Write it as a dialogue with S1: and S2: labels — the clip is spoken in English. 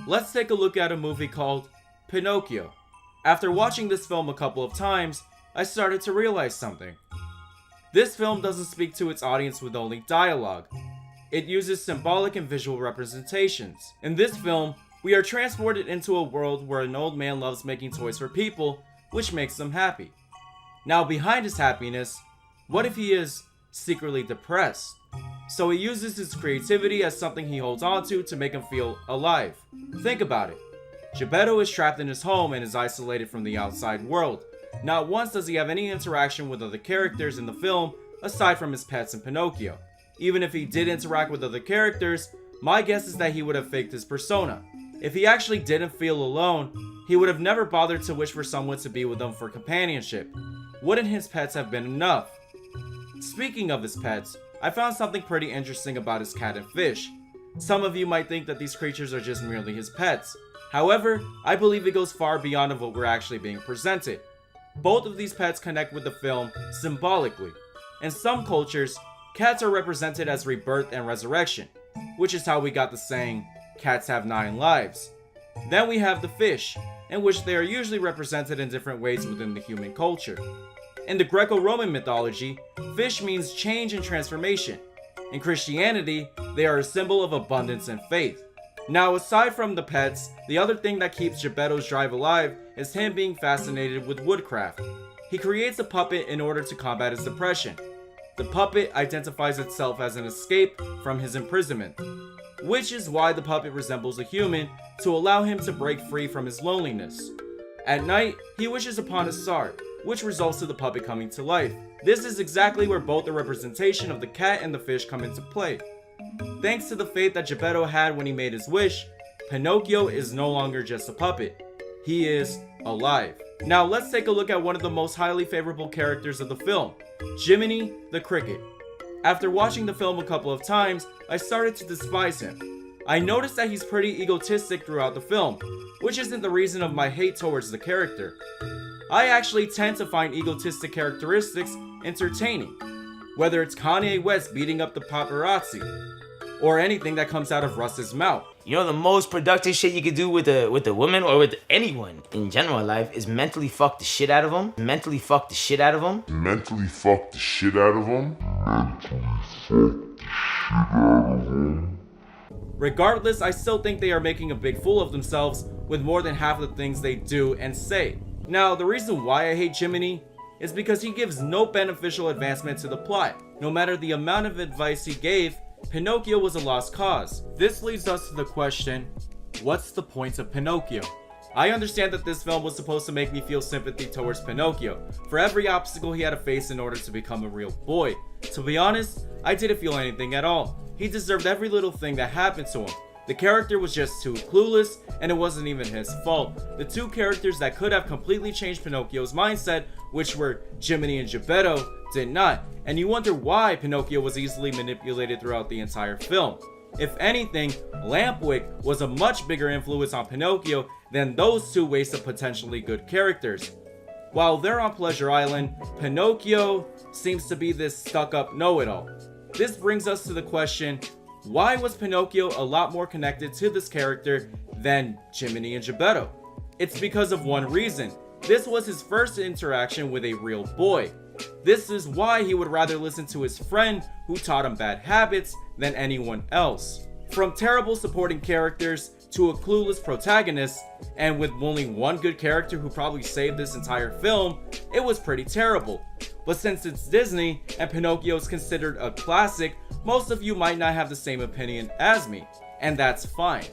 S1: let's take a look at a movie called Pinocchio. After watching this film a couple of times, I started to realize something. This film doesn't speak to its audience with only dialogue. It uses symbolic and visual representations. In this film, we are transported into a world where an old man loves making toys for people, which makes them happy. Now behind his happiness, what if he is secretly depressed? So he uses his creativity as something he holds on to make him feel alive. Think about it. Geppetto is trapped in his home and is isolated from the outside world. Not once does he have any interaction with other characters in the film aside from his pets and Pinocchio. Even if he did interact with other characters, my guess is that he would have faked his persona. If he actually didn't feel alone, he would have never bothered to wish for someone to be with him for companionship. Wouldn't his pets have been enough? Speaking of his pets, I found something pretty interesting about his cat and fish. Some of you might think that these creatures are just merely his pets. However, I believe it goes far beyond of what we're actually being presented. Both of these pets connect with the film symbolically. In some cultures, cats are represented as rebirth and resurrection, which is how we got the saying, cats have 9 lives. Then we have the fish, in which they are usually represented in different ways within the human culture. In the Greco-Roman mythology, fish means change and transformation. In Christianity, they are a symbol of abundance and faith. Now, aside from the pets, the other thing that keeps Geppetto's drive alive is him being fascinated with woodcraft. He creates a puppet in order to combat his depression. The puppet identifies itself as an escape from his imprisonment, which is why the puppet resembles a human to allow him to break free from his loneliness. At night, he wishes upon a star, which results to the puppet coming to life. This is exactly where both the representation of the cat and the fish come into play. Thanks to the faith that Geppetto had when he made his wish, Pinocchio is no longer just a puppet. He is alive. Now let's take a look at one of the most highly favorable characters of the film, Jiminy the Cricket. After watching the film a couple of times, I started to despise him. I noticed that he's pretty egotistic throughout the film, which isn't the reason of my hate towards the character. I actually tend to find egotistic characteristics entertaining, whether it's Kanye West beating up the paparazzi, or anything that comes out of Russ's mouth.
S2: You know, the most productive shit you could do with a woman or with anyone in general in life is mentally fuck the shit out of them. Mentally fuck the shit out of them.
S3: Mentally fuck the shit out of them.
S1: Regardless, I still think they are making a big fool of themselves with more than half of the things they do and say. Now, the reason why I hate Jiminy is because he gives no beneficial advancement to the plot. No matter the amount of advice he gave, Pinocchio was a lost cause. This leads us to the question, what's the point of Pinocchio? I understand that this film was supposed to make me feel sympathy towards Pinocchio for every obstacle he had to face in order to become a real boy. To be honest, I didn't feel anything at all. He deserved every little thing that happened to him. The character was just too clueless, and it wasn't even his fault. The two characters that could have completely changed Pinocchio's mindset, which were Jiminy and Geppetto, did not. And you wonder why Pinocchio was easily manipulated throughout the entire film. If anything, Lampwick was a much bigger influence on Pinocchio than those two wastes of potentially good characters. While they're on Pleasure Island, Pinocchio seems to be this stuck-up know-it-all. This brings us to the question, why was Pinocchio a lot more connected to this character than Jiminy and Geppetto? It's because of one reason. This was his first interaction with a real boy. This is why he would rather listen to his friend who taught him bad habits than anyone else. From terrible supporting characters to a clueless protagonist, and with only one good character who probably saved this entire film, it was pretty terrible. But since it's Disney and Pinocchio is considered a classic, most of you might not have the same opinion as me, and that's fine.